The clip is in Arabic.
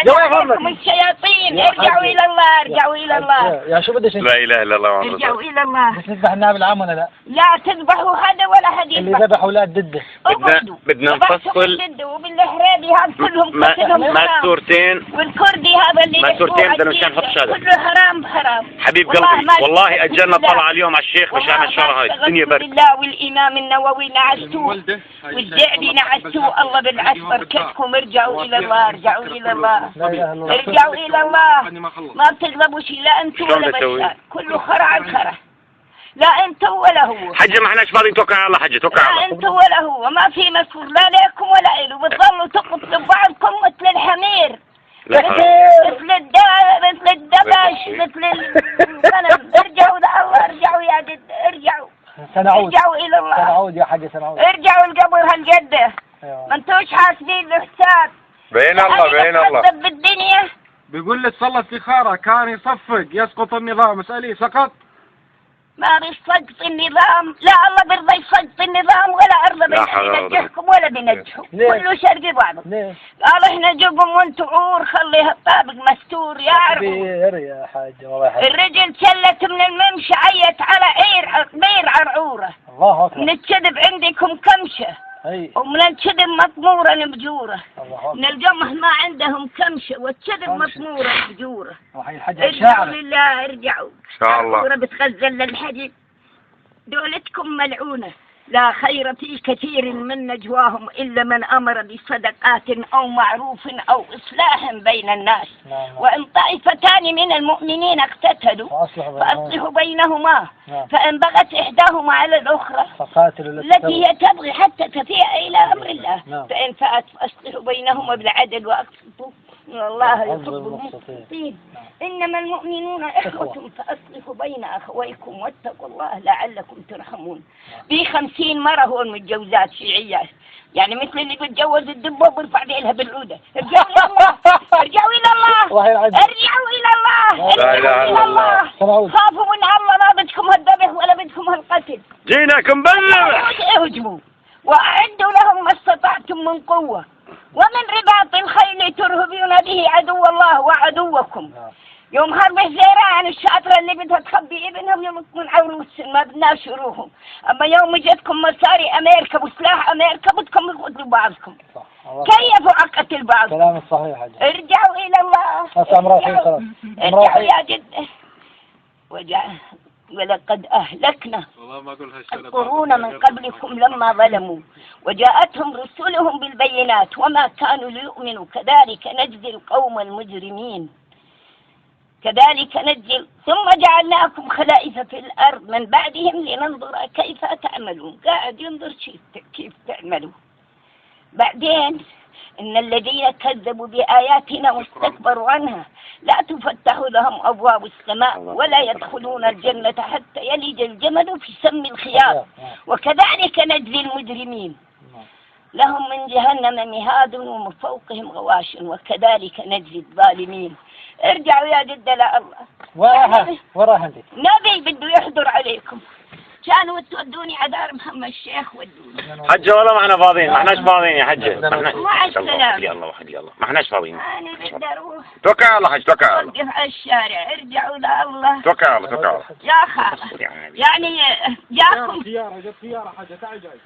جماعكم الشياطين ارجعوا الى الله، ارجعوا الى الله. يا شو بدك؟ لا اله الا الله. ارجعوا الى الله. بس نذبح النائب العام ولا لا؟ لا تذبحوا هذا ولا حد اللي يذبح. ذبح اولاد ضده. بدنا نفصل. وبالحرابي هذا كلهم قتلهم ما السورتين والكردي هذا اللي ما السورتين بدنا مشان نحط شهاده. كله حرام حرام. حبيب قلبي والله اجلنا طلع اليوم على الشيخ مشان الشهر هاي الدنيا برد. بالله والامام النووي نعستوه والجعدي نعستوه. الله بالعكس بركتكم. ارجعوا الى الله، ارجعوا الى الله، ارجعوا الى الله. ما بتغلبوا شيء لا انتم ولا بشار. كله خرع عن خرع. لا انت ولا هو. حجة ما احناش فاضيين. توكل على الله حجة، توكل على الله. لا انت ولا هو. ما في مسؤول لا لكم ولا له. بتضلوا تقتلوا بعضكم مثل الحمير، مثل الدبش، مثل الغنم. ارجعوا لله، ارجعوا يا جد، ارجعوا. سنعود. ارجعوا الى الله. سنعود يا حاجة، سنعود. ارجعوا القبر هالجده. ما انتوش حاسبين الحساب. بين الله بين الله. بالدنيا بيقول لي تصلى استخارة كان يصفق يسقط النظام. اسأليه سقط؟ ما بيسقط النظام. لا الله بيرضى يسقط النظام ولا أرضى بينجحكم ولا بينجحوا. كله شرقي بعضه. قالوا احنا جبهم وانتوا عور. خليها الطابق مستور يعرفوا. كبير يا حاجة والله يا حاجة. الرجل شلت من الممشى عيت على بير عرعورة. الله أكبر. من الكذب عندكم كمشة ومن الكذب مطمورة بجورة. من القمح ما عندهم كمشة والكذب مطمورة بجورة. ارجعوا لله، ارجعوا. ان شاء الله. بتغزل للحديد. دولتكم ملعونة. لا خير في كثير من نجواهم إلا من أمر بصدقات أو معروف أو إصلاح بين الناس. وإن طائفتان من المؤمنين اقتتلوا فأصلحوا بينهما. فإن بغت إحداهما على الأخرى التي هي تبغي حتى تفيء إلى أمر الله فإن فأت فأصلحوا بينهما بالعدل وأقسطوا إن الله يحب المقسطين. إنما المؤمنون إخوة فأصلحوا بين أخويكم واتقوا الله لعلكم ترحمون. في 50 مرة هون متجوزات شيعيات، يعني مثل اللي بتجوز الدبة وبرفع لها بالعودة. ارجعوا إلى الله، ارجعوا إلى الله، ارجعوا إلى الله، ارجعوا إلى الله. خافوا من الله. ما بدكم هالذبح ولا بدكم هالقتل. جيناكم بلغ. اهجموا وأعدوا لهم ما استطعتم من قوة ومن رباط الخيل ترهبون به عدو الله وعدوكم. يوم حرب الزيران الشاطرة اللي بدها تخبي ابنهم يمكن عروس ما بدناش يروحوا. أما يوم جتكم مصاري أمريكا وسلاح أمريكا بدكم يقتلوا بعضكم. كيفوا عقتل بعض. كلام الصحيح. ارجعوا إلى الله. ارجعوا يا جد. ولقد أهلكنا القرون من قبلكم لما ظلموا وجاءتهم رسلهم بالبينات وما كانوا ليؤمنوا كذلك نجزي القوم المجرمين. كذلك نجزي. ثم جعلناكم خلائف في الأرض من بعدهم لننظر كيف تعملون. قاعد ينظر كيف تعملوا. بعدين إن الذين كذبوا بآياتنا واستكبروا عنها لا تفتح لهم أبواب السماء ولا يدخلون الجنة حتى يلج الجمل في سم الخياط وكذلك نجزي المجرمين. لهم من جهنم مهاد ومن فوقهم غواش وكذلك نجزي الظالمين. ارجعوا يا جد لا الله. وراها انت. نبي بده يحضر عليكم. كانوا تودوني على دار محمد الشيخ ودوني. حجة والله ما احنا فاضيين. ما احناش فاضيين يا حجة. مع السلامة. يا الله وحد يا الله. ما احناش فاضيين. أنا بدي أروح. توكل على الله حج. توكل على الله. وقف على الشارع. ارجعوا لله. توكل على الله. توكل على الله. يا خالة يعني جاكم جت سيارة حاجة تعال جاي.